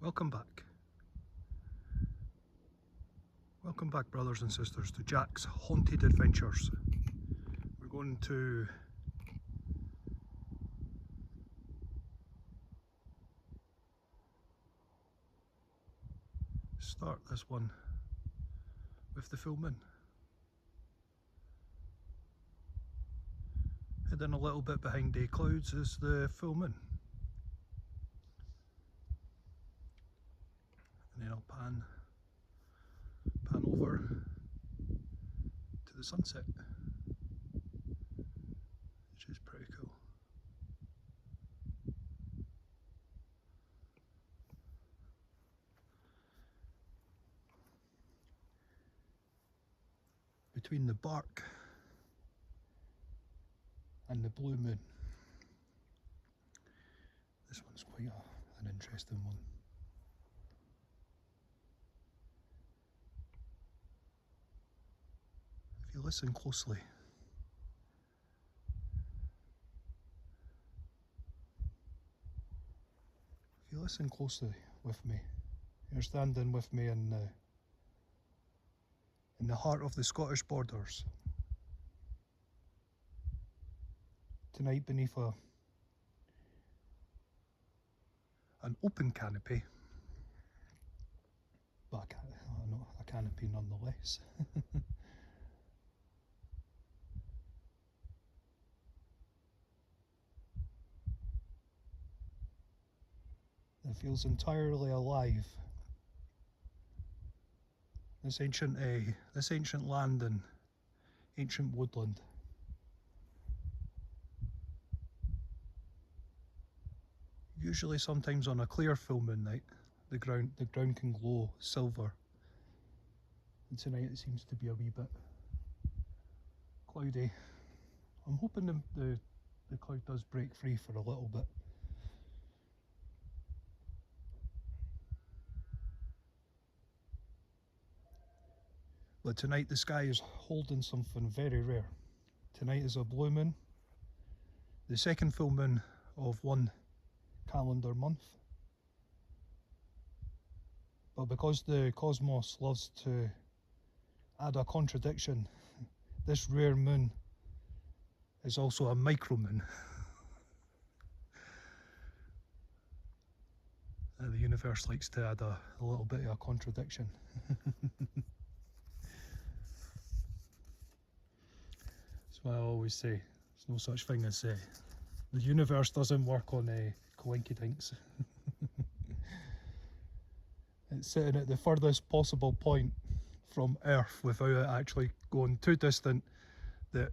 Welcome back. Welcome back, brothers and sisters, to Jack's Haunted Adventures. We're going to start this one with the full moon. Hidden a little bit behind day clouds is the full moon. And then I'll pan over to the sunset, which is pretty cool. Between the bark and the blue moon. This one's quite an interesting one. If you listen closely, with me, you're standing with me in the heart of the Scottish borders. Tonight beneath an open canopy, but a canopy nonetheless. It feels entirely alive. This ancient land and ancient woodland. Usually, sometimes on a clear full moon night, the ground can glow silver. And tonight it seems to be a wee bit cloudy. I'm hoping the cloud does break free for a little bit. But tonight the sky is holding something very rare. Tonight is a blue moon, the second full moon of one calendar month. But because the cosmos loves to add a contradiction, this rare moon is also a micro moon. The universe likes to add a little bit of a contradiction. That's why I always say there's no such thing as the universe doesn't work on coinkydinks. It's sitting at the furthest possible point from Earth without it actually going too distant, that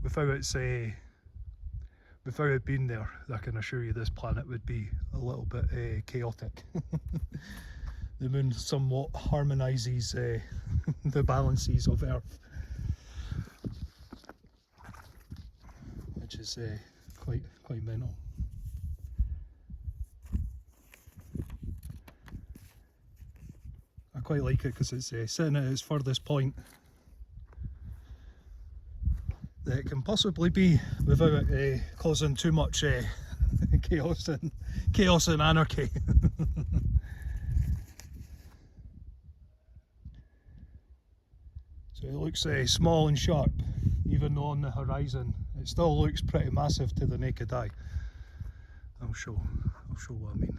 without it being there, I can assure you this planet would be a little bit chaotic. The moon somewhat harmonises the balances of Earth, which is quite mental. I quite like it because it's sitting at its furthest point that it can possibly be without it causing too much chaos and anarchy. So it looks small and sharp, even though on the horizon it still looks pretty massive to the naked eye. I'll show what I mean.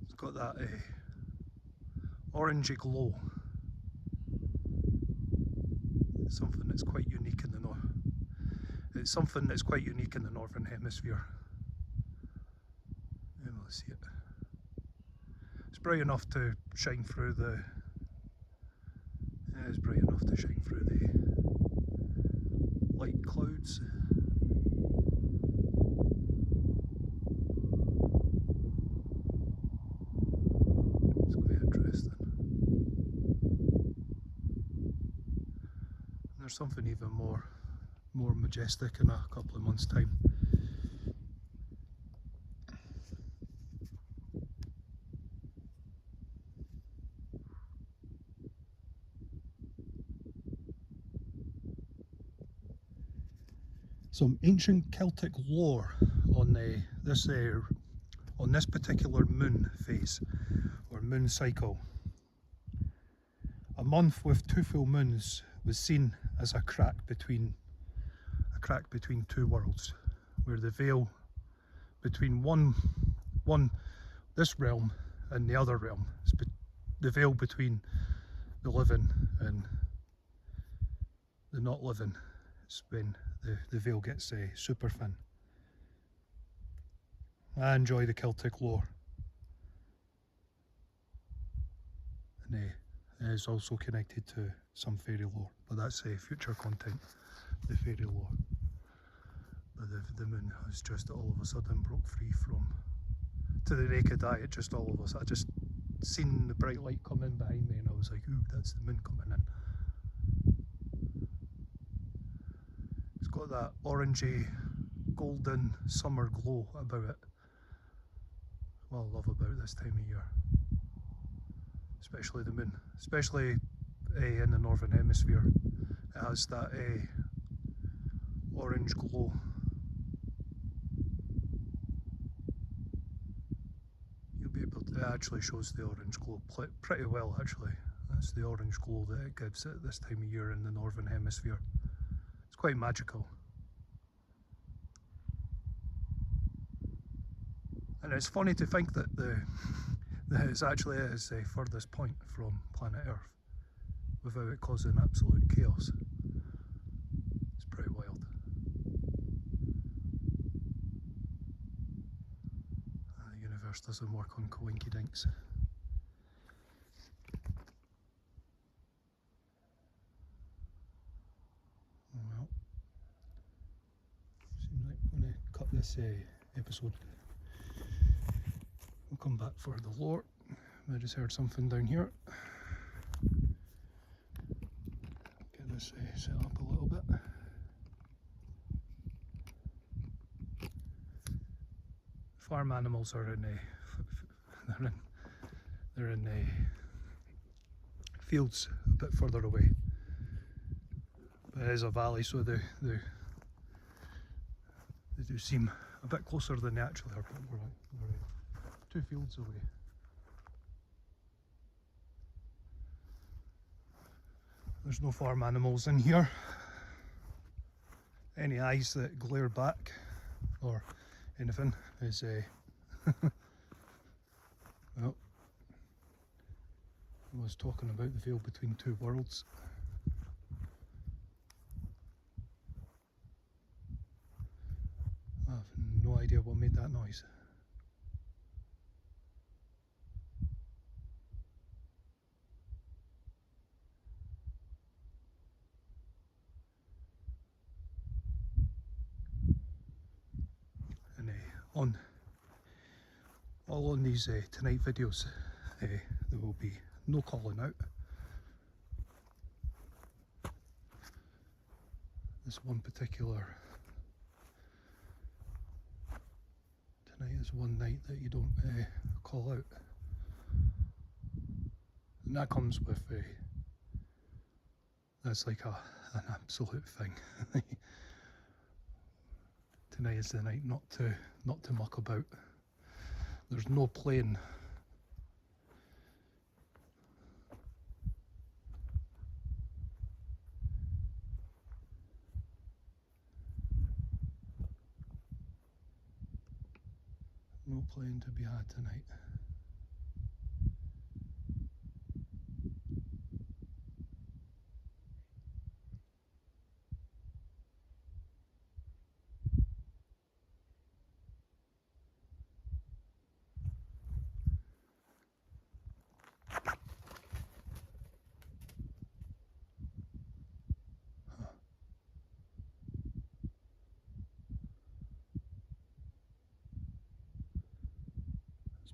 It's got that orangey glow. It's something that's quite unique in the north. It's something that's quite unique in the northern hemisphere. Let's see it. It's bright enough to shine through the. It's bright enough to shine through the light clouds. It's quite interesting. And there's something even more majestic in a couple of months' time. some ancient Celtic lore on this particular moon phase or moon cycle. A month with 2 full moons was seen as a crack between two worlds, where the veil between this realm and the other realm, the veil between the living and the not living, it's when the veil gets super thin. I enjoy the Celtic lore, and it is also connected to some fairy lore, but that's future content, the fairy lore. But the moon has just all of a sudden broke free from, to the naked eye, it just all of us, I just seen the bright light come in behind me and I was like, ooh, that's the moon coming in. It's got that orangey, golden summer glow about it. What I love about this time of year. Especially the moon. Especially in the northern hemisphere. It has that orange glow. You'll be able to, it actually shows the orange glow pretty well actually. That's the orange glow that it gives at this time of year in the northern hemisphere. It's quite magical. And it's funny to think that it's actually at its furthest point from planet Earth without it causing absolute chaos. It's pretty wild. The universe doesn't work on coinkydinks. Well, seems like I'm going to cut this episode. We'll come back for the lore. I just heard something down here. Get this set up a little bit. Farm animals are they're in fields a bit further away. But it is a valley, so they do seem a bit closer than they actually are. We're 2 fields away. There's no farm animals in here. Any eyes that glare back or anything is well, I was talking about the veil between 2 worlds. I have no idea what made that noise. And all on these tonight videos, there will be no calling out. This one particular tonight is one night that you don't call out, and that comes with that's like an absolute thing. Tonight is the night not to muck about. There's no playing. No playing to be had tonight.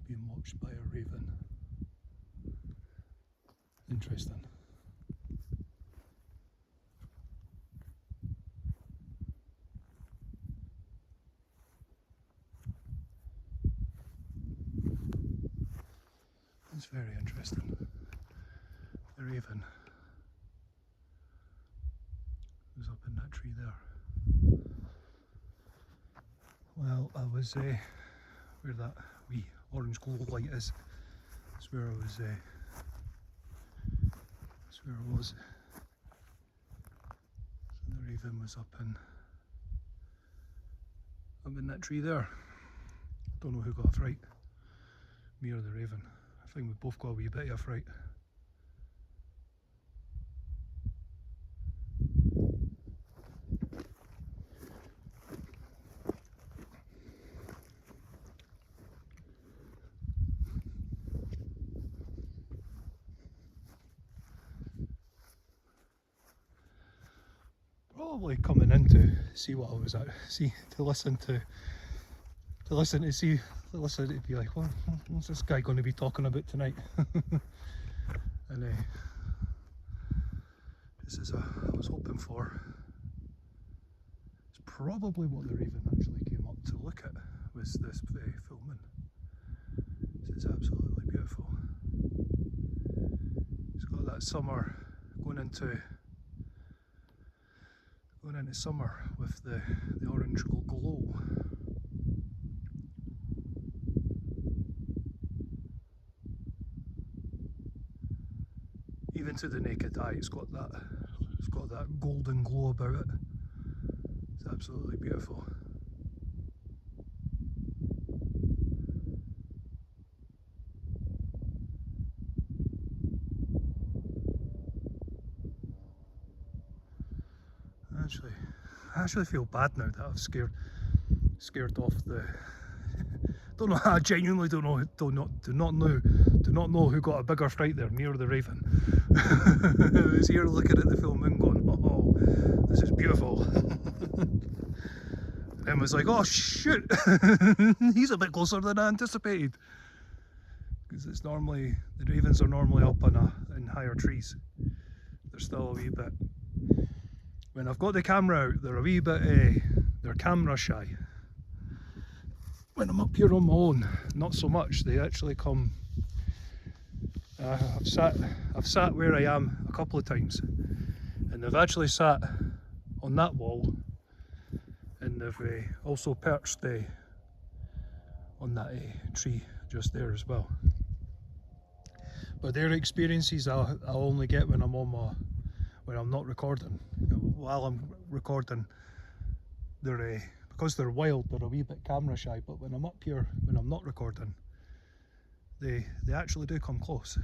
Being watched by a raven. Interesting. It's very interesting. The raven was up in that tree there. Well, I was where that wee orange glow light is. That's where I was. That's where I was. So the raven was up in that tree there. Don't know who got a fright, me or the raven. I think we both got a wee bit of a fright. Probably coming in to see what I was at, to listen to be like, well, what's this guy going to be talking about tonight? And this is I was hoping for. It's probably what the raven actually came up to look at, was this full moon. This is absolutely beautiful. It's got that summer going into summer with the orange glow. Even to the naked eye, it's got that golden glow about it. It's absolutely beautiful. I actually feel bad now that I've scared off the. Don't know. I genuinely don't know. Do not know who got a bigger fright there, me or the raven. I was here looking at the full moon, going, "Oh, this is beautiful." And then was like, "Oh shoot, he's a bit closer than I anticipated." Because it's normally the ravens are normally up in higher trees. They're still a wee bit. When I've got the camera out, they're a wee bit, they're camera shy. When I'm up here on my own, not so much. They actually come. I've sat where I am a couple of times, and they've actually sat on that wall, and they've also perched on that tree just there as well. But their experiences I'll only get when I'm when I'm not recording. While I'm recording, they're because they're wild, they're a wee bit camera shy. But when I'm up here, when I'm not recording, they actually do come close.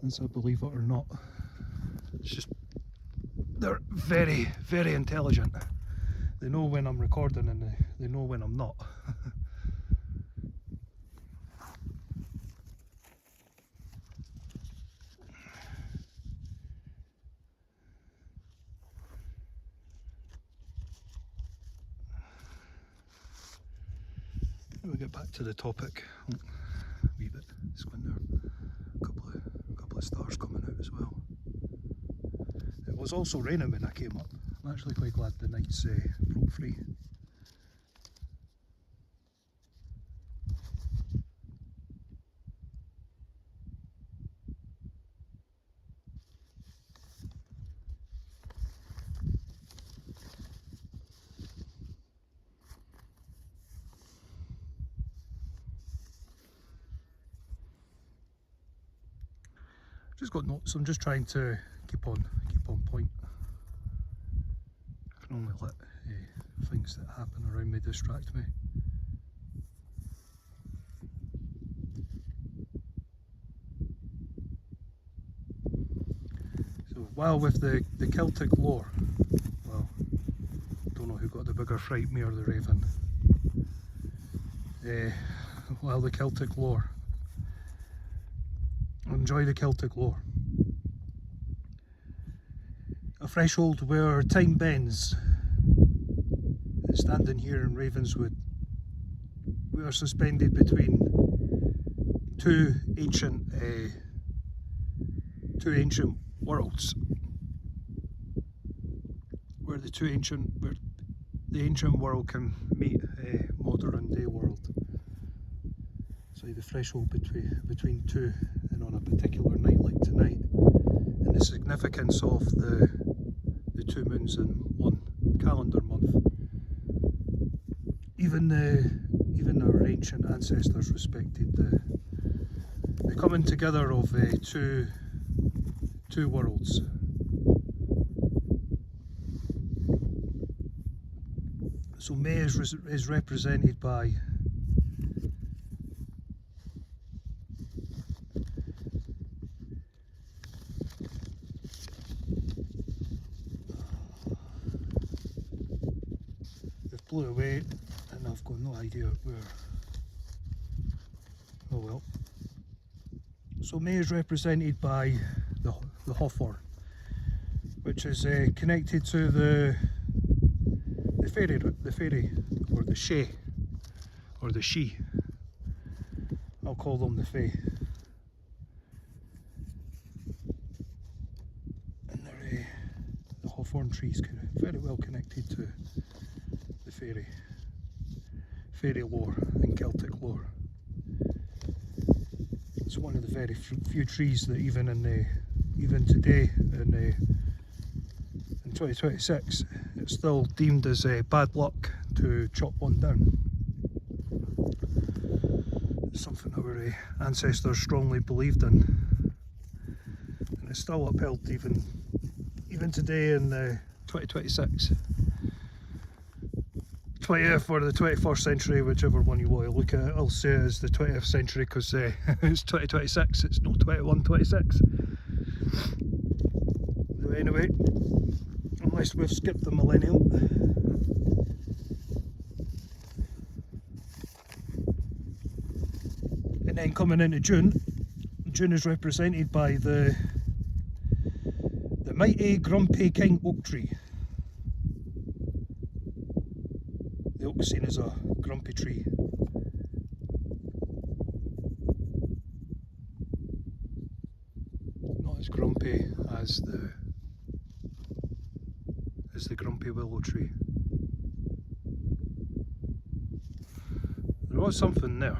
And so, believe it or not, it's just they're very, very intelligent. They know when I'm recording and they know when I'm not. We'll get back to the topic. Oh, a wee bit squint there. A couple of stars coming out as well. It was also raining when I came up. I'm actually quite glad the night's broke free. Just got notes. I'm just trying to keep on point. I can only let things that happen around me distract me. So while with the Celtic lore, well, don't know who got the bigger fright, me or the raven. While the Celtic lore. Enjoy the Celtic lore. A threshold where time bends. Standing here in Ravenswood, we are suspended between two ancient worlds. Where the ancient world can meet a modern day world. So the threshold between two, and on a particular night like tonight, and the significance of the 2 moons in one calendar month, even our ancient ancestors respected the coming together of two worlds. So May is represented by they've blew away and I've got no idea where. Oh well. So May is represented by the hawthorn, which is connected to the fairy or the she or the she. I'll call them the fae. And they're the hawthorn trees very well connected to the fairy lore and Celtic lore. It's one of the very few trees that even today in 2026 it's still deemed as bad luck to chop one down. It's something our ancestors strongly believed in, and it's still upheld even today in 2026. 20th or the 21st century, whichever one you want to look at. I'll say it as the 20th century because it's 2026, it's not 2126. So anyway, unless we've skipped the millennium. And then coming into June is represented by the mighty grumpy king oak tree. The oak is seen as a grumpy tree. Not as grumpy as the grumpy willow tree. There was something there.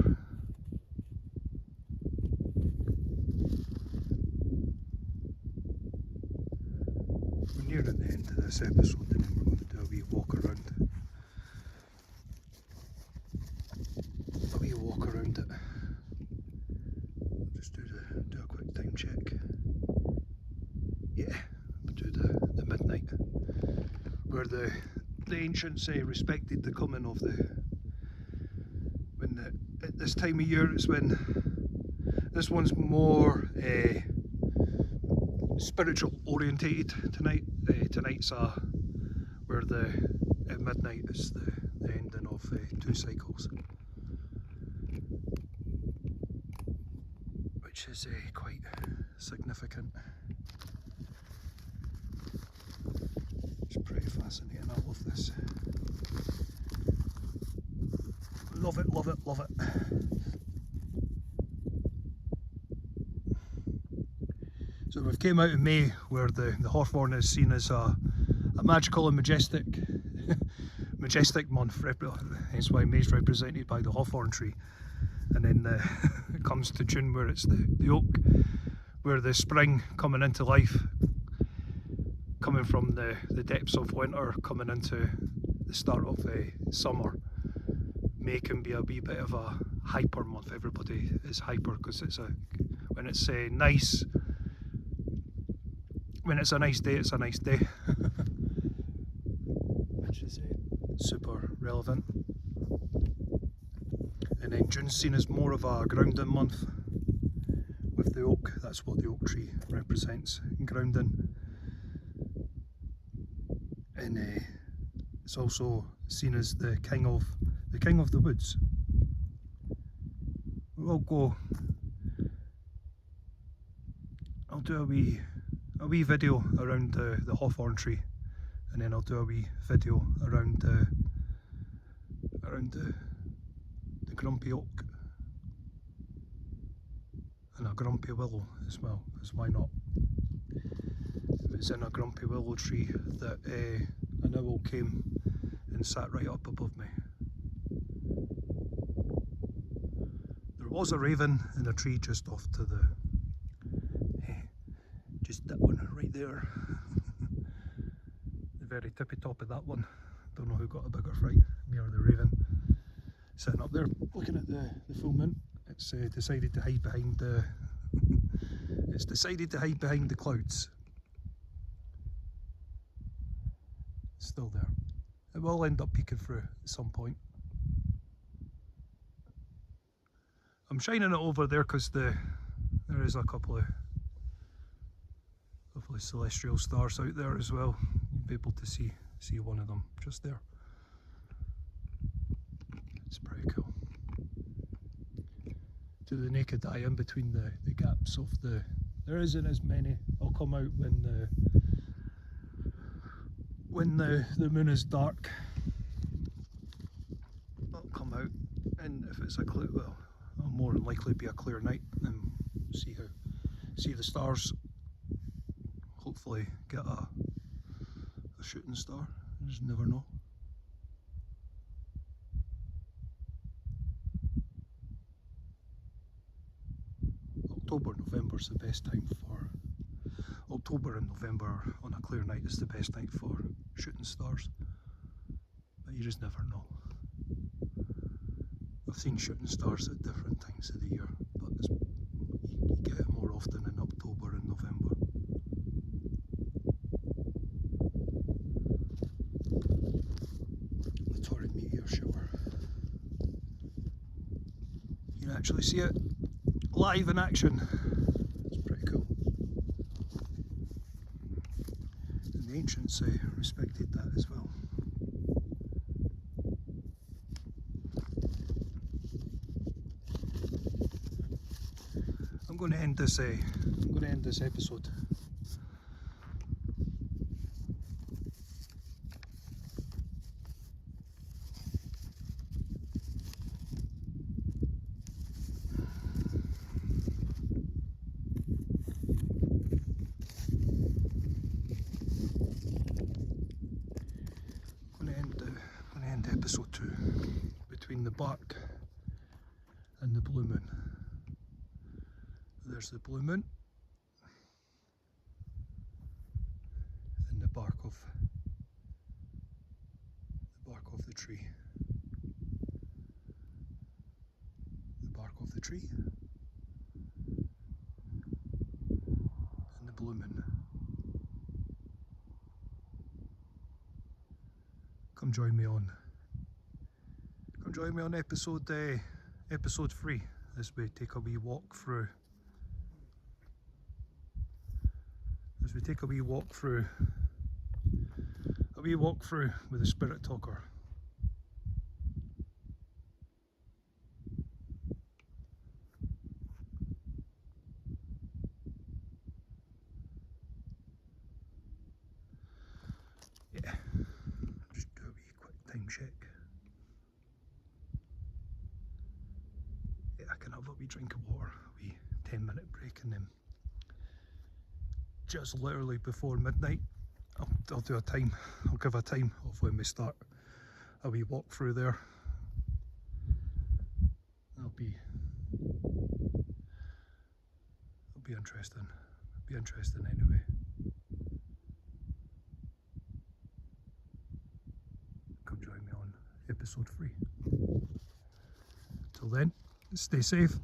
We're nearing the end of this episode and then we're going to do a wee walk around. It. Just do a quick time check. Yeah, we'll do the midnight, where the ancients respected the coming of at this time of year. It's when this one's more spiritual orientated tonight. Tonight's where at midnight is the ending of 2 cycles. Which is quite significant. It's pretty fascinating. I love this. Love it, love it, love it. So we've came out in May, where the hawthorn is seen as a magical and majestic month. Hence why May's represented by the hawthorn tree. And then it comes to June, where it's the oak, where the spring coming into life, coming from the depths of winter, coming into the start of summer. May can be a wee bit of a hyper month. Everybody is hyper because when it's a nice day, it's a nice day. Which is super relevant. And then June's seen as more of a grounding month with the oak. That's what the oak tree represents, grounding. And it's also seen as the king of the woods. We'll go. I'll do a wee video around the hawthorn tree, and then I'll do a wee video around the grumpy oak and a grumpy willow as well, because why not? It was in a grumpy willow tree that an owl came and sat right up above me. There was a raven in a tree just off to just that one right there. The very tippy top of that one. Don't know who got a bigger fright, me or the raven. sitting up there looking at the full moon. It's decided to hide behind the it's decided to hide behind the clouds. It's still there. It will end up peeking through at some point. I'm shining it over there because there is a couple of lovely celestial stars out there as well. You'll be able to see one of them just there. It's pretty cool. To the naked eye, in between the gaps of there isn't as many. I'll come out when the moon is dark. I'll come out, and if it's a clear, well, it'll more than likely be a clear night, and see the stars. Hopefully get a shooting star. You just never know. October, November's the best time for October and November on a clear night is the best night for shooting stars. But you just never know. I've seen shooting stars at different times of the year, but you get it more often in October and November. The torrid meteor shower. You can actually see it live in action. It's pretty cool. And the ancients respected that as well. I'm going to end this episode. Episode 2 between the bark and the blue moon. There's the blue moon and the bark of the tree. The bark of the tree and the blue moon. Come join me on episode 3 as we take a wee walk through with the spirit talker. Yeah, just do a wee quick time check. I can have a wee drink of water, a wee 10-minute break, and then just literally before midnight I'll do a time, I'll give a time of when we start a wee walk through there. It'll be interesting anyway. Come join me on episode 3. Till then, stay safe,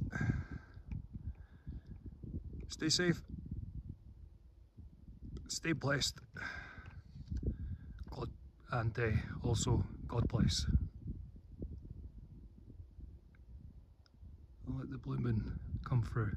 stay blessed, God, and also God bless. I'll let the blue moon come through.